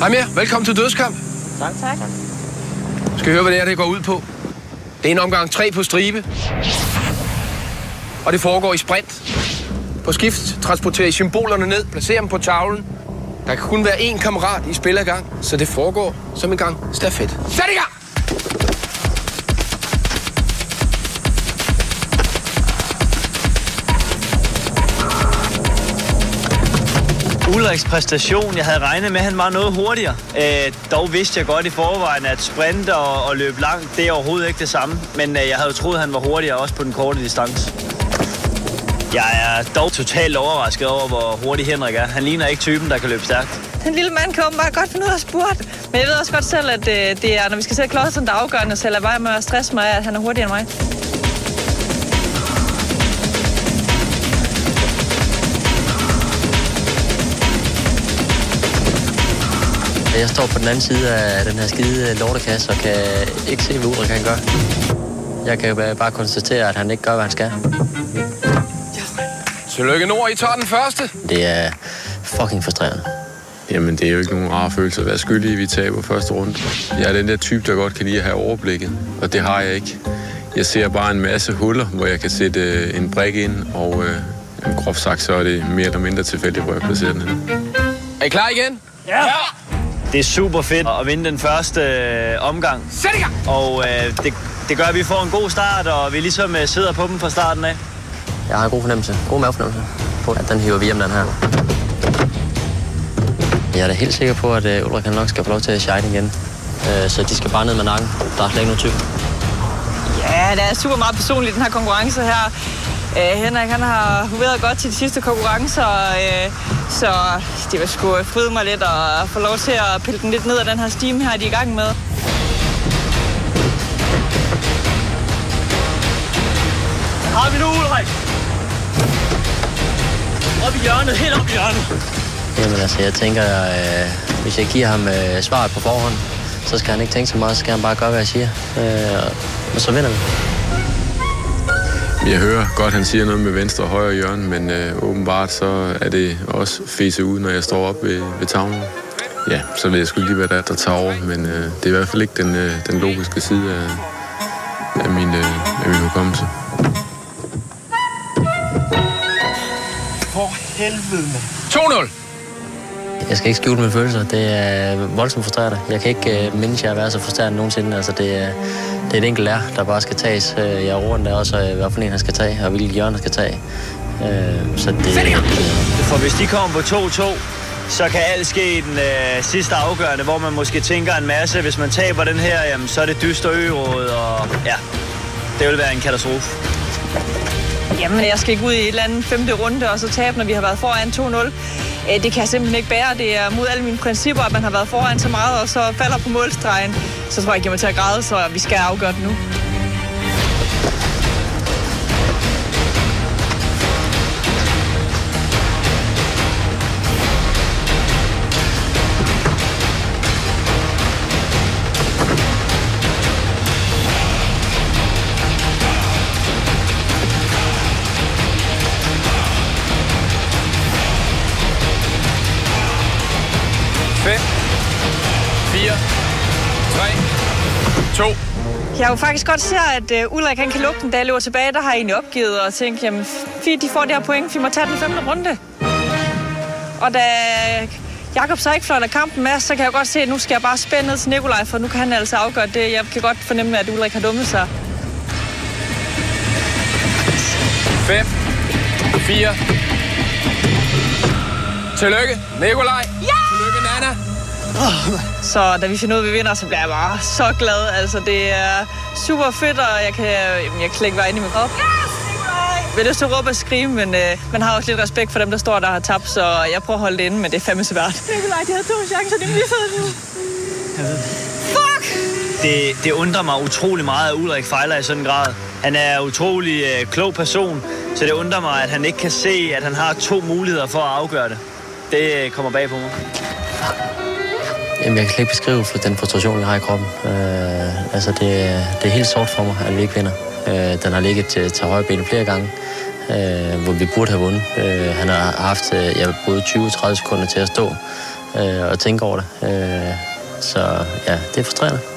Hej med, velkommen til Dødskamp. Tak. Skal høre, hvad det går ud på. Det er en omgang 3 på stribe. Og det foregår i sprint. På skift transporterer I symbolerne ned, placerer dem på tavlen. Der kan kun være én kammerat i spil ad gang, så det foregår som en gang stafet. Sæt i gang! Ulriks præstation, jeg havde regnet med, at han var noget hurtigere. Dog vidste jeg godt i forvejen, at sprint og løbe langt, det er overhovedet ikke det samme. Men jeg havde jo troet, at han var hurtigere også på den korte distance. Jeg er dog totalt overrasket over, hvor hurtig Henrik er. Han ligner ikke typen, der kan løbe stærkt. Den lille mand kan åbenbart godt finde ud af spurt. Men jeg ved også godt selv, at det er, når vi skal sætte klodserne, der er afgørende, så lad være med at stresse mig, at han er hurtigere end mig. Jeg står på den anden side af den her skide lortekasse og kan ikke se, hvad Ulrik kan gøre. Jeg kan bare konstatere, at han ikke gør, hvad han skal. Tillykke Nord, I tager den første. Det er fucking frustrerende. Jamen, det er jo ikke nogen rar følelse at være skyldig, at vi taber første runde. Jeg er den der type, der godt kan lide at have overblikket, og det har jeg ikke. Jeg ser bare en masse huller, hvor jeg kan sætte en brik ind, og groft sagt, så er det mere eller mindre tilfældigt, hvor jeg placerer den hen. Er I klar igen? Ja! Det er super fedt at vinde den første omgang. Sæt i gang! Og det gør, at vi får en god start, og vi ligesom sidder på dem fra starten af. Jeg har en god fornemmelse, god mavefornemmelse på, at den hiver vi hjem, den her. Jeg er da helt sikker på, at Ulrik nok skal få lov til at shine igen. Så de skal bare ned med nakken. Der er slet ikke nogen tvivl. Ja, det er super meget personligt, den her konkurrence her. Henrik, han har hoveret godt til de sidste konkurrencer, så det vil sgu fryde mig lidt og få lov til at pille den lidt ned af den her stime her, de er i gang med. Har vi nu, Ulrik? Op i hjørnet, helt op i hjørnet. Jamen altså, jeg tænker, hvis jeg giver ham svaret på forhånd, så skal han ikke tænke så meget, så skal han bare gøre, hvad jeg siger. Og så vinder vi. Jeg hører godt, han siger noget med venstre og højre hjørne, men åbenbart så er det også fæse ud, når jeg står op ved tavlen. Ja, så ved jeg sgu ikke lige, hvad der tager over, men det er i hvert fald ikke den logiske side af min hukommelse. For helvede, mand. 2-0. Jeg skal ikke skjule mine følelser. Det er voldsomt frustrerende. Jeg kan ikke mindes, at jeg har været så frustrerende nogensinde. Altså, det er et enkelt lær, der bare skal tages. Jeg roer den der også, hvad for en han skal tage, og hvilket hjørne han skal tage. Så det... For hvis de kommer på 2-2, så kan alt ske i den sidste afgørende, hvor man måske tænker en masse. Hvis man taber den her, jamen, så er det dyster ø-råd, og ja, det vil være en katastrofe. Jamen, jeg skal ikke ud i et eller andet 5. runde og så tabe, når vi har været foran 2-0. Det kan jeg simpelthen ikke bære. Det er mod alle mine principper, at man har været foran så meget, og så falder på målstregen. Så tror jeg ikke, jeg må til at græde, så vi skal afgøre det nu. Jeg jo faktisk godt ser, at Ulrik han kan lukke den, da jeg løber tilbage. Der har jeg egentlig opgivet og tænkt, jamen, de får det her point, vi må tage den 5. runde. Og da Jakob så ikke fløjter kampen med, så kan jeg godt se, at nu skal jeg bare spænde ned til Nikolaj, for nu kan han altså afgøre det. Jeg kan godt fornemme, at Ulrik har dummet sig. 5, 4. Tillykke, Nikolaj. Ja! Tillykke, Nana. Så da vi finder ud af, at vi vinder, så bliver jeg bare så glad. Altså, det er super fedt, og jeg kan ikke være inde i min krop. Jeg vil lyst til at råbe og skrige, men man har også lidt respekt for dem, der står der har tabt, så jeg prøver at holde det inde, men det er fandme svært. Nikolaj, de havde 2 chancer, de missede nu. Fuck! Det undrer mig utrolig meget, at Ulrik fejler i sådan en grad. Han er en utrolig klog person, så det undrer mig, at han ikke kan se, at han har 2 muligheder for at afgøre det. Det kommer bag på mig. Jamen, jeg kan slet ikke beskrive den frustration, jeg har i kroppen. Altså, det er helt sort for mig, at vi ikke vinder. Den har ligget til højre ben flere gange, hvor vi burde have vundet. Han har haft, jeg brugt 20-30 sekunder til at stå og tænke over det. Så ja, det er frustrerende.